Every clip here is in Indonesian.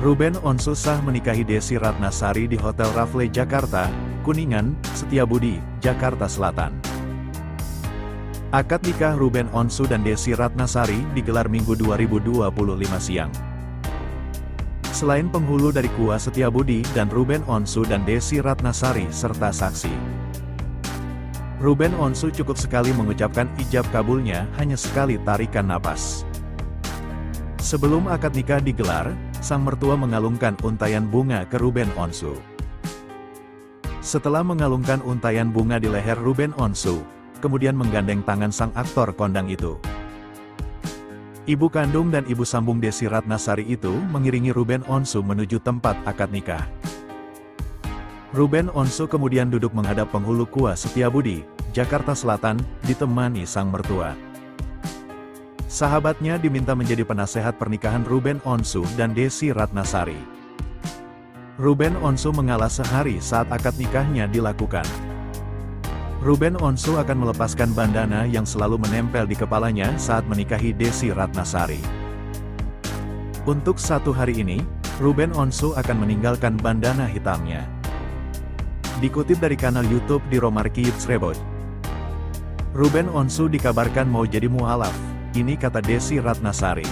Ruben Onsu sah menikahi Desi Ratnasari di Hotel Rafle Jakarta, Kuningan, Setiabudi, Jakarta Selatan. Akad nikah Ruben Onsu dan Desi Ratnasari digelar Minggu 2025 siang. Selain penghulu dari KUA Setiabudi dan Ruben Onsu dan Desi Ratnasari serta saksi, Ruben Onsu cukup sekali mengucapkan ijab kabulnya hanya sekali tarikan napas. Sebelum akad nikah digelar, sang mertua mengalungkan untayan bunga ke Ruben Onsu. Setelah mengalungkan untayan bunga di leher Ruben Onsu, kemudian menggandeng tangan sang aktor kondang itu. Ibu kandung dan ibu sambung Desi Ratnasari itu mengiringi Ruben Onsu menuju tempat akad nikah. Ruben Onsu kemudian duduk menghadap penghulu KUA Setiabudi, Jakarta Selatan, ditemani sang mertua. Sahabatnya diminta menjadi penasehat pernikahan Ruben Onsu dan Desi Ratnasari. Ruben Onsu mengalah sehari saat akad nikahnya dilakukan. Ruben Onsu akan melepaskan bandana yang selalu menempel di kepalanya saat menikahi Desi Ratnasari. Untuk satu hari ini, Ruben Onsu akan meninggalkan bandana hitamnya. Dikutip dari kanal YouTube di Romarki Yitsrebot, Ruben Onsu dikabarkan mau jadi mualaf. Ini kata Desi Ratnasari.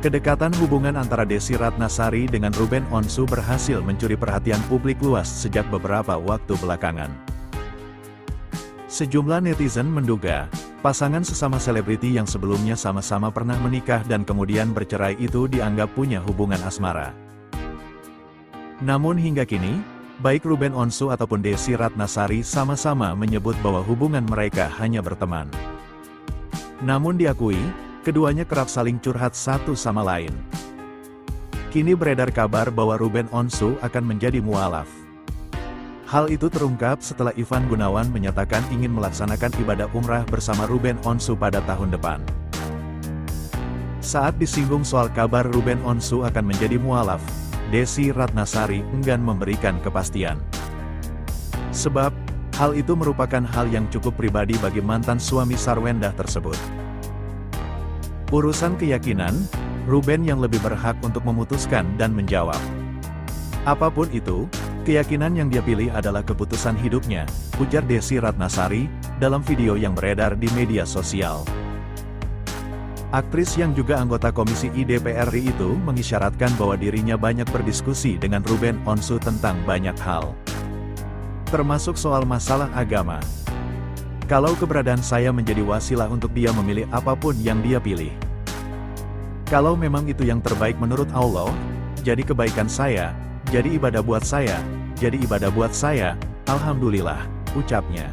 Kedekatan hubungan antara Desi Ratnasari dengan Ruben Onsu berhasil mencuri perhatian publik luas sejak beberapa waktu belakangan. Sejumlah netizen menduga, pasangan sesama selebriti yang sebelumnya sama-sama pernah menikah dan kemudian bercerai itu dianggap punya hubungan asmara. Namun hingga kini, baik Ruben Onsu ataupun Desi Ratnasari sama-sama menyebut bahwa hubungan mereka hanya berteman. Namun diakui, keduanya kerap saling curhat satu sama lain. Kini beredar kabar bahwa Ruben Onsu akan menjadi mualaf. Hal itu terungkap setelah Ivan Gunawan menyatakan ingin melaksanakan ibadah umrah bersama Ruben Onsu pada tahun depan. Saat disinggung soal kabar Ruben Onsu akan menjadi mualaf, Desi Ratnasari enggan memberikan kepastian. Sebab, hal itu merupakan hal yang cukup pribadi bagi mantan suami Sarwendah tersebut. Urusan keyakinan, Ruben yang lebih berhak untuk memutuskan dan menjawab. Apapun itu, keyakinan yang dia pilih adalah keputusan hidupnya, ujar Desi Ratnasari, dalam video yang beredar di media sosial. Aktris yang juga anggota Komisi I DPR RI itu mengisyaratkan bahwa dirinya banyak berdiskusi dengan Ruben Onsu tentang banyak hal, termasuk soal masalah agama. Kalau keberadaan saya menjadi wasilah untuk dia memilih apapun yang dia pilih. Kalau memang itu yang terbaik menurut Allah, jadi kebaikan saya, jadi ibadah buat saya, jadi ibadah buat saya, alhamdulillah, ucapnya.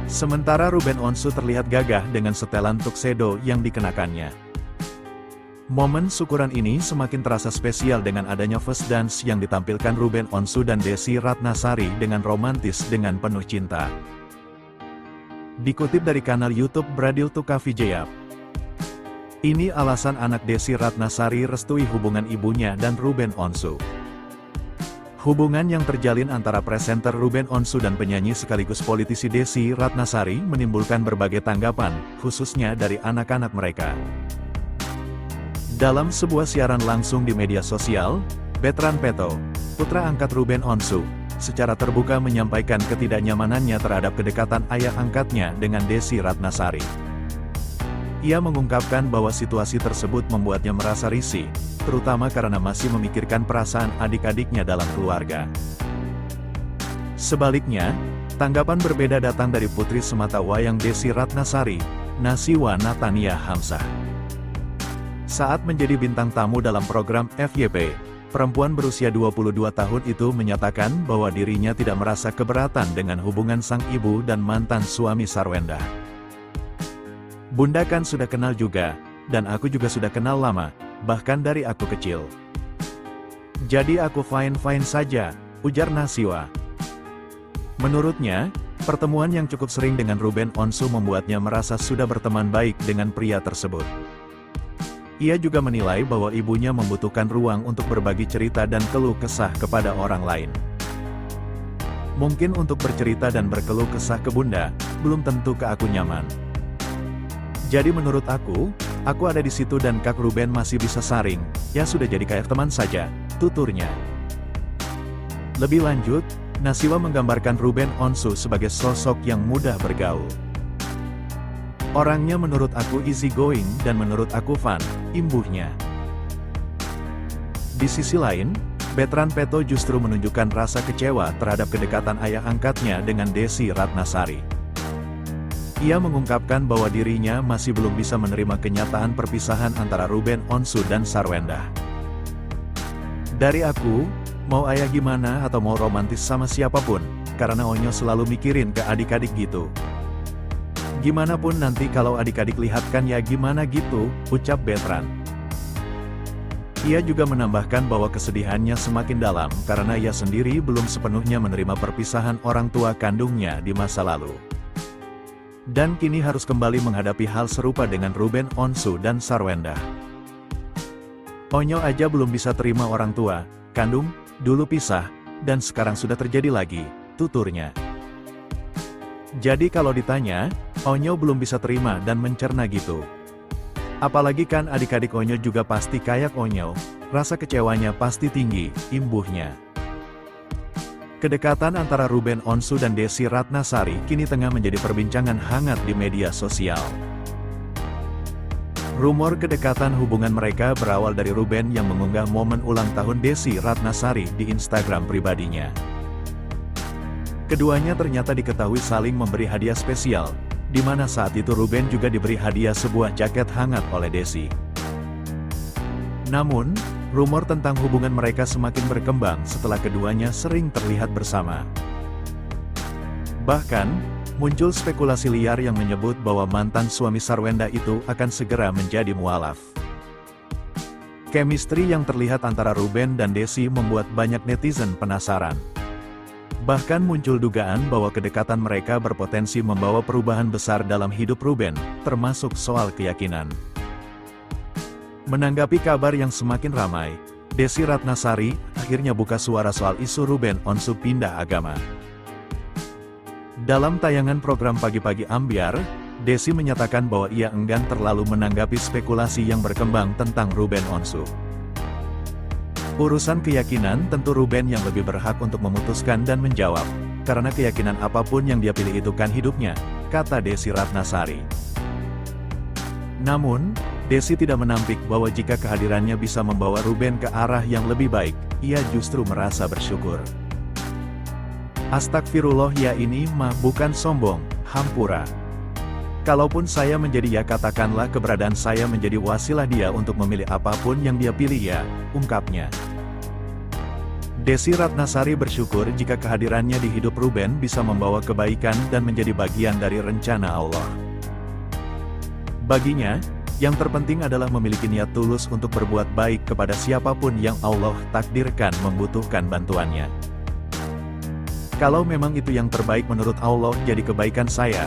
Sementara Ruben Onsu terlihat gagah dengan setelan tuxedo yang dikenakannya. Momen syukuran ini semakin terasa spesial dengan adanya first dance yang ditampilkan Ruben Onsu dan Desi Ratnasari dengan romantis dengan penuh cinta. Dikutip dari kanal YouTube Bradil Tuka Vijaya, ini alasan anak Desi Ratnasari restui hubungan ibunya dan Ruben Onsu. Hubungan yang terjalin antara presenter Ruben Onsu dan penyanyi sekaligus politisi Desi Ratnasari menimbulkan berbagai tanggapan, khususnya dari anak-anak mereka. Dalam sebuah siaran langsung di media sosial, Betran Peto, putra angkat Ruben Onsu, secara terbuka menyampaikan ketidaknyamanannya terhadap kedekatan ayah angkatnya dengan Desi Ratnasari. Ia mengungkapkan bahwa situasi tersebut membuatnya merasa risih, terutama karena masih memikirkan perasaan adik-adiknya dalam keluarga. Sebaliknya, tanggapan berbeda datang dari putri sematawayang Desi Ratnasari, Nasiwa Natania Hamzah. Saat menjadi bintang tamu dalam program FYP, perempuan berusia 22 tahun itu menyatakan bahwa dirinya tidak merasa keberatan dengan hubungan sang ibu dan mantan suami Sarwendah. Bunda kan sudah kenal juga, dan aku juga sudah kenal lama, bahkan dari aku kecil. Jadi aku fine-fine saja, ujar Nasiwa. Menurutnya, pertemuan yang cukup sering dengan Ruben Onsu membuatnya merasa sudah berteman baik dengan pria tersebut. Ia juga menilai bahwa ibunya membutuhkan ruang untuk berbagi cerita dan keluh kesah kepada orang lain. Mungkin untuk bercerita dan berkeluh kesah ke bunda, belum tentu ke aku nyaman. Jadi menurut aku, Aku ada di situ dan Kak Ruben masih bisa saring, ya sudah jadi kayak teman saja, tuturnya. Lebih lanjut, Nasiwa menggambarkan Ruben Onsu sebagai sosok yang mudah bergaul. Orangnya menurut aku easy going dan menurut aku fun, imbuhnya. Di sisi lain, Betran Peto justru menunjukkan rasa kecewa terhadap kedekatan ayah angkatnya dengan Desi Ratnasari. Ia mengungkapkan bahwa dirinya masih belum bisa menerima kenyataan perpisahan antara Ruben Onsu dan Sarwendah. Dari aku, mau ayah gimana atau mau romantis sama siapapun, karena Onyo selalu mikirin ke adik-adik gitu. Gimana pun nanti kalau adik-adik lihat kan ya gimana gitu, ucap Betran. Ia juga menambahkan bahwa kesedihannya semakin dalam karena ia sendiri belum sepenuhnya menerima perpisahan orang tua kandungnya di masa lalu. Dan kini harus kembali menghadapi hal serupa dengan Ruben Onsu dan Sarwendah. Onyo aja belum bisa terima orang tua kandung, dulu pisah, dan sekarang sudah terjadi lagi, tuturnya. Jadi kalau ditanya, Onyo belum bisa terima dan mencerna gitu. Apalagi kan adik-adik Onyo juga pasti kayak Onyo, rasa kecewanya pasti tinggi, imbuhnya. Kedekatan antara Ruben Onsu dan Desi Ratnasari kini tengah menjadi perbincangan hangat di media sosial. Rumor kedekatan hubungan mereka berawal dari Ruben yang mengunggah momen ulang tahun Desi Ratnasari di Instagram pribadinya. Keduanya ternyata diketahui saling memberi hadiah spesial, di mana saat itu Ruben juga diberi hadiah sebuah jaket hangat oleh Desi. Namun, rumor tentang hubungan mereka semakin berkembang setelah keduanya sering terlihat bersama. Bahkan, muncul spekulasi liar yang menyebut bahwa mantan suami Sarwendah itu akan segera menjadi mualaf. Chemistry yang terlihat antara Ruben dan Desi membuat banyak netizen penasaran. Bahkan muncul dugaan bahwa kedekatan mereka berpotensi membawa perubahan besar dalam hidup Ruben, termasuk soal keyakinan. Menanggapi kabar yang semakin ramai, Desi Ratnasari akhirnya buka suara soal isu Ruben Onsu pindah agama. Dalam tayangan program Pagi-Pagi Ambyar, Desi menyatakan bahwa ia enggan terlalu menanggapi spekulasi yang berkembang tentang Ruben Onsu. Urusan keyakinan tentu Ruben yang lebih berhak untuk memutuskan dan menjawab, karena keyakinan apapun yang dia pilih itu kan hidupnya, kata Desi Ratnasari. Namun, Desi tidak menampik bahwa jika kehadirannya bisa membawa Ruben ke arah yang lebih baik, ia justru merasa bersyukur. Astagfirullah, ya ini mah bukan sombong, hampura. Kalaupun saya menjadi ya katakanlah keberadaan saya menjadi wasilah dia untuk memilih apapun yang dia pilih ya, ungkapnya. Desi Ratnasari bersyukur jika kehadirannya di hidup Ruben bisa membawa kebaikan dan menjadi bagian dari rencana Allah. Baginya, yang terpenting adalah memiliki niat tulus untuk berbuat baik kepada siapapun yang Allah takdirkan membutuhkan bantuannya. Kalau memang itu yang terbaik menurut Allah jadi kebaikan saya,